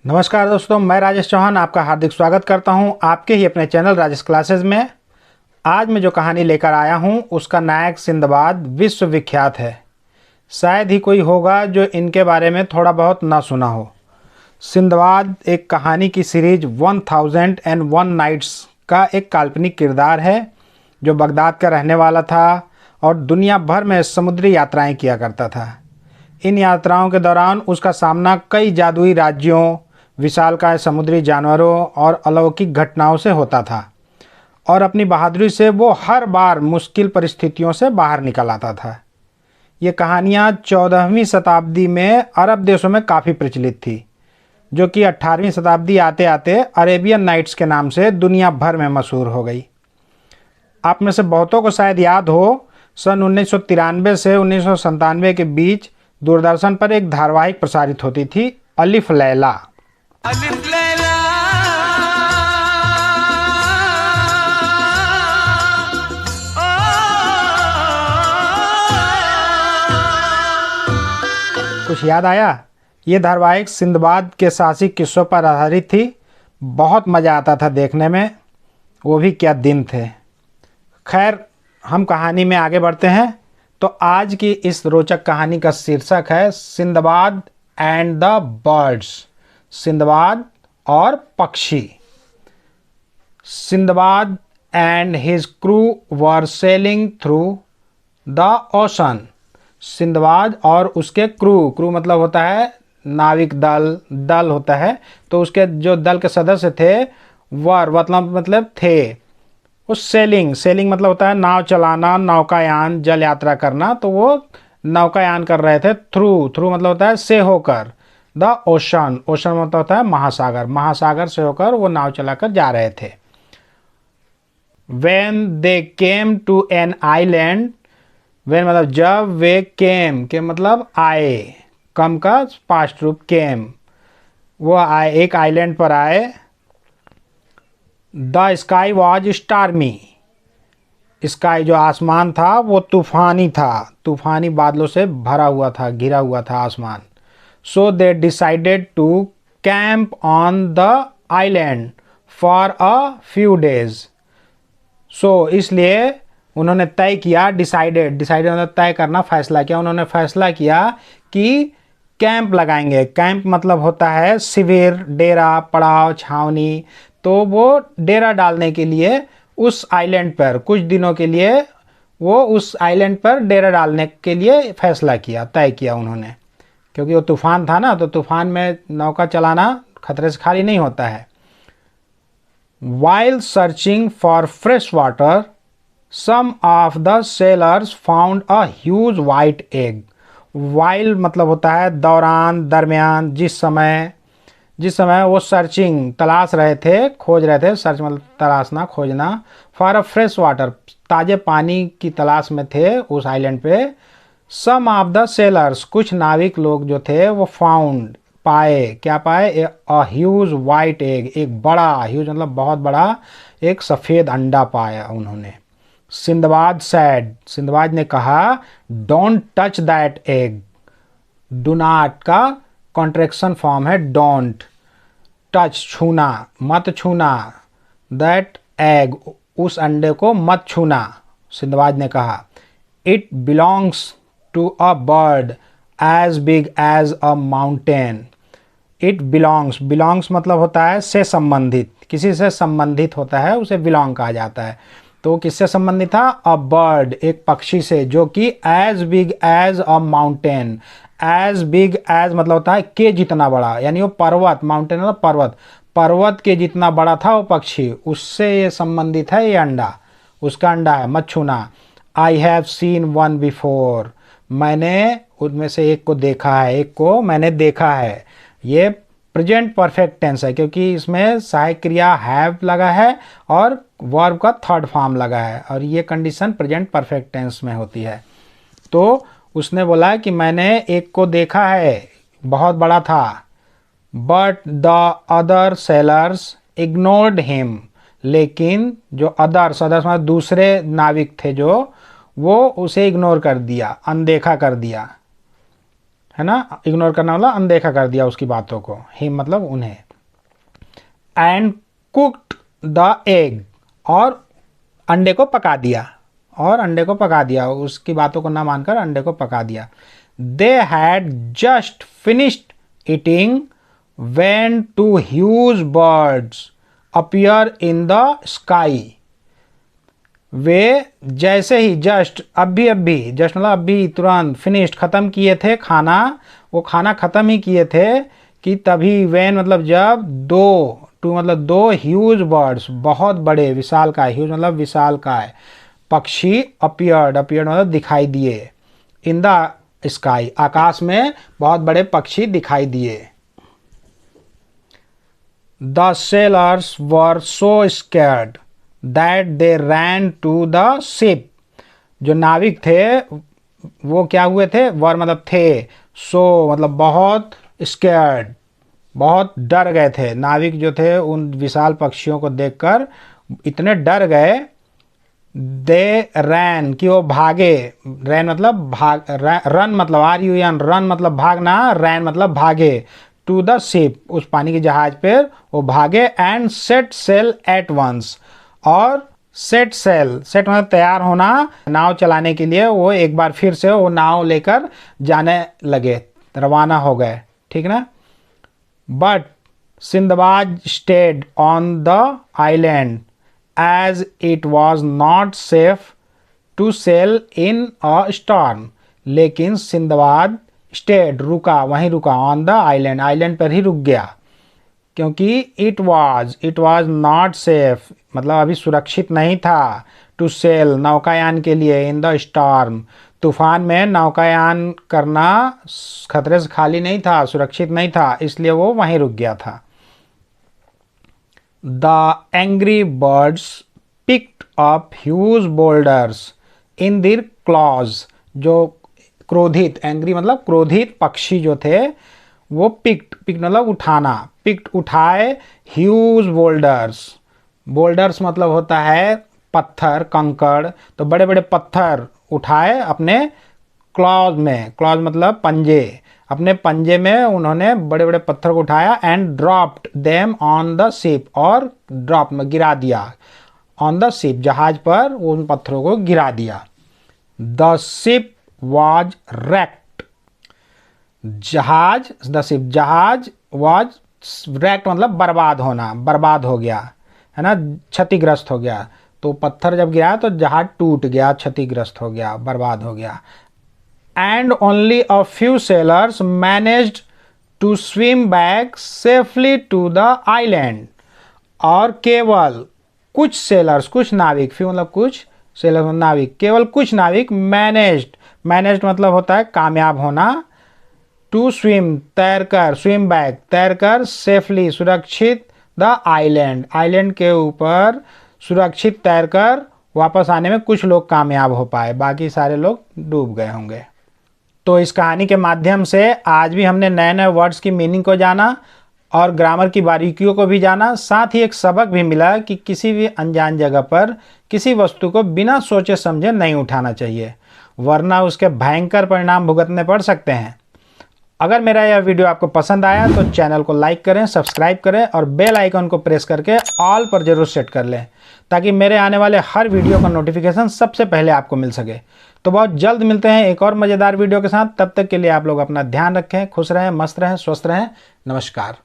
नमस्कार दोस्तों, मैं राजेश चौहान आपका हार्दिक स्वागत करता हूं आपके ही अपने चैनल राजेश क्लासेस में। आज मैं जो कहानी लेकर आया हूं उसका नायक सिंदबाद विश्वविख्यात है। शायद ही कोई होगा जो इनके बारे में थोड़ा बहुत ना सुना हो। सिंदबाद एक कहानी की सीरीज 1001 नाइट्स का एक काल्पनिक किरदार है जो बगदाद का रहने वाला था और दुनिया भर में समुद्री यात्राएं किया करता था। इन यात्राओं के दौरान उसका सामना कई जादुई राज्यों, विशालकाय समुद्री जानवरों और अलौकिक घटनाओं से होता था और अपनी बहादुरी से वो हर बार मुश्किल परिस्थितियों से बाहर निकल आता था। ये कहानियाँ 14वीं शताब्दी में अरब देशों में काफ़ी प्रचलित थी, जो कि 18वीं शताब्दी आते आते अरेबियन नाइट्स के नाम से दुनिया भर में मशहूर हो गई। आप में से बहुतों को शायद याद हो, सन 1993 से 1997 के बीच दूरदर्शन पर एक धारावाहिक प्रसारित होती थी, अलिफ लैला। अलिफ लैला कुछ याद आया? ये धारावाहिक सिंदबाद के साहसिक किस्सों पर आधारित थी। बहुत मज़ा आता था देखने में, वो भी क्या दिन थे। खैर, हम कहानी में आगे बढ़ते हैं। तो आज की इस रोचक कहानी का शीर्षक है Sinbad and the birds, Sinbad और पक्षी। Sinbad and his crew were selling through the ocean. Sinbad और उसके क्रू मतलब होता है नाविक दल होता है। तो उसके जो दल के सदस्य थे, वर मतलब थे। उस सेलिंग मतलब होता है नाव चलाना, नौकायान, जल यात्रा करना। तो वो नौकायान कर रहे थे। थ्रू मतलब होता है से होकर। द ओशन मतलब होता है महासागर से होकर वो नाव चलाकर जा रहे थे। When they came to an island, when मतलब जब वे केम के मतलब आए, कम का पास्ट रूप केम, वो आए, एक आइलैंड पर आए। The sky was stormy. Sky जो आसमान था वो तूफानी था, तूफानी बादलों से भरा हुआ था, घिरा हुआ था आसमान। So they decided to camp on the island for a few days. So इसलिए उन्होंने तय किया, डिसाइडेड मतलब तय करना, फैसला किया। उन्होंने फैसला किया कि कैंप लगाएंगे। कैंप मतलब होता है शिविर, डेरा, पड़ाव, छावनी। तो वो डेरा डालने के लिए उस आइलैंड पर कुछ दिनों के लिए वो उस आइलैंड पर डेरा डालने के लिए फैसला किया, तय किया उन्होंने। क्योंकि वो तूफान था ना, तो तूफान में नौका चलाना खतरे से खाली नहीं होता है। While searching for fresh water, some of the sailors found a huge white egg. While मतलब होता है दौरान, दरमियान, जिस समय वो सर्चिंग तलाश रहे थे, खोज रहे थे। सर्च मतलब तलाशना, खोजना। फॉर अ फ्रेश वाटर, ताज़े पानी की तलाश में थे उस आइलैंड पे। सम ऑफ द सेलर्स, कुछ नाविक लोग जो थे वो फाउंड, पाए, क्या पाए? अ ह्यूज वाइट एग, एक बड़ा, ह्यूज मतलब बहुत बड़ा, एक सफ़ेद अंडा पाया उन्होंने। सिंदबाद सैड, सिंदबाद ने कहा, don't touch that egg. Do not का कॉन्ट्रैक्शन फॉर्म है डोंट। टच छूना, मत छूना। दैट एग, उस अंडे को मत छूना, सिंदबाद ने कहा। It belongs to a bird as big as a mountain. It belongs मतलब होता है से संबंधित, किसी से संबंधित होता है उसे बिलोंग कहा जाता है। तो किससे संबंधित था? अ बर्ड, एक पक्षी से, जो कि as big as a mountain. As big as मतलब होता है के जितना बड़ा, यानी वो पर्वत, माउंटेन मतलब पर्वत के जितना बड़ा था वो पक्षी, उससे ये संबंधित है ये अंडा, उसका अंडा है, मत छूना। I have seen one before, मैंने उनमें से एक को देखा है, एक को मैंने देखा है। ये प्रेजेंट परफेक्ट टेंस है क्योंकि इसमें सहायक क्रिया हैव लगा है और वर्ब का थर्ड फॉर्म लगा है, और ये कंडीशन प्रेजेंट परफेक्ट टेंस में होती है। तो उसने बोला कि मैंने एक को देखा है, बहुत बड़ा था। But the other sellers ignored him, लेकिन जो अदर्स मतलब दूसरे नाविक थे जो, वो उसे इग्नोर कर दिया, अनदेखा कर दिया, है ना, इग्नोर करना मतलब अनदेखा कर दिया उसकी बातों को, हिम मतलब उन्हें। एंड कुक्ड द एग, और अंडे को पका दिया, और अंडे को पका दिया, उसकी बातों को ना मानकर अंडे को पका दिया। They had just finished eating when two huge birds appear in the sky. वे जैसे ही जस्ट अभी जस्ट मतलब अभी तुरंत फिनिश्ड ख़त्म किए थे खाना, वो खाना ख़त्म ही किए थे कि तभी व्हेन मतलब जब दो, टू मतलब दो ह्यूज बर्ड्स बहुत बड़े विशालकाय, ह्यूज मतलब विशालकाय पक्षी अपीयर्ड मतलब दिखाई दिए, इन द स्काई आकाश में बहुत बड़े पक्षी दिखाई दिए। The sailors were so scared that they ran to the ship. जो नाविक थे वो क्या हुए थे, वर मतलब थे, सो मतलब बहुत, स्कैर्ड बहुत डर गए थे। नाविक जो थे उन विशाल पक्षियों को देखकर इतने डर गए, दे रैन कि वो भागे, रैन मतलब भाग, रन मतलब RUN, रन मतलब भागना, रैन मतलब भागे, टू द शिप उस पानी के जहाज पर वो भागे। And set sail at once, और सेट सेल, सेट मतलब तैयार होना, नाव चलाने के लिए वो एक बार फिर से वो नाव लेकर जाने लगे, रवाना हो गए, ठीक ना। But Sinbad stayed on the island as it was not safe to sail in a storm. लेकिन सिंदबाद स्टेड रुका, वहीं रुका, ऑन द आइलैंड, आइलैंड पर ही रुक गया, क्योंकि इट वाज नॉट सेफ मतलब अभी सुरक्षित नहीं था, टू सेल नौकायान के लिए, इन द स्टॉर्म तूफान में नौकायान करना खतरे से खाली नहीं था, सुरक्षित नहीं था, इसलिए वो वहीं रुक गया था। The angry birds picked up huge boulders in their clause. जो क्रोधित, एंग्री मतलब क्रोधित पक्षी जो थे वो पिक्ड मतलब उठाना, पिक्ड उठाए, ह्यूज बोल्डर्स मतलब होता है पत्थर, कंकड़, तो बड़े बड़े पत्थर उठाए अपने क्लॉज में, क्लॉज मतलब पंजे, अपने पंजे में उन्होंने बड़े बड़े पत्थर को उठाया। And dropped them on the ship, और ड्रॉप में गिरा दिया, ऑन द शिप जहाज पर उन पत्थरों को गिरा दिया। द शिप वाज wrecked, जहाज वाज wrecked मतलब बर्बाद होना, बर्बाद हो गया, है ना, क्षतिग्रस्त हो गया। तो पत्थर जब गिरा तो जहाज टूट गया, क्षतिग्रस्त हो गया, बर्बाद हो गया। And only a few sailors managed to swim back safely to the island. और केवल कुछ सेलर्स, कुछ नाविक, फ्यू मतलब कुछ, सेलर नाविक, केवल कुछ नाविक मैनेज्ड मतलब होता है कामयाब होना, टू स्विम तैरकर, स्विम बैक तैरकर, सेफली सुरक्षित, द आइलैंड के ऊपर सुरक्षित तैरकर वापस आने में कुछ लोग कामयाब हो पाए, बाकी सारे लोग डूब गए होंगे। तो इस कहानी के माध्यम से आज भी हमने नए नए वर्ड्स की मीनिंग को जाना और ग्रामर की बारीकियों को भी जाना, साथ ही एक सबक भी मिला कि किसी भी अनजान जगह पर किसी वस्तु को बिना सोचे समझे नहीं उठाना चाहिए, वरना उसके भयंकर परिणाम भुगतने पड़ सकते हैं। अगर मेरा यह वीडियो आपको पसंद आया तो चैनल को लाइक करें, सब्सक्राइब करें और बेल आइकन को प्रेस करके ऑल पर जरूर सेट कर लें, ताकि मेरे आने वाले हर वीडियो का नोटिफिकेशन सबसे पहले आपको मिल सके। तो बहुत जल्द मिलते हैं एक और मज़ेदार वीडियो के साथ, तब तक के लिए आप लोग अपना ध्यान रखें, खुश रहें, मस्त रहें, स्वस्थ रहें। नमस्कार।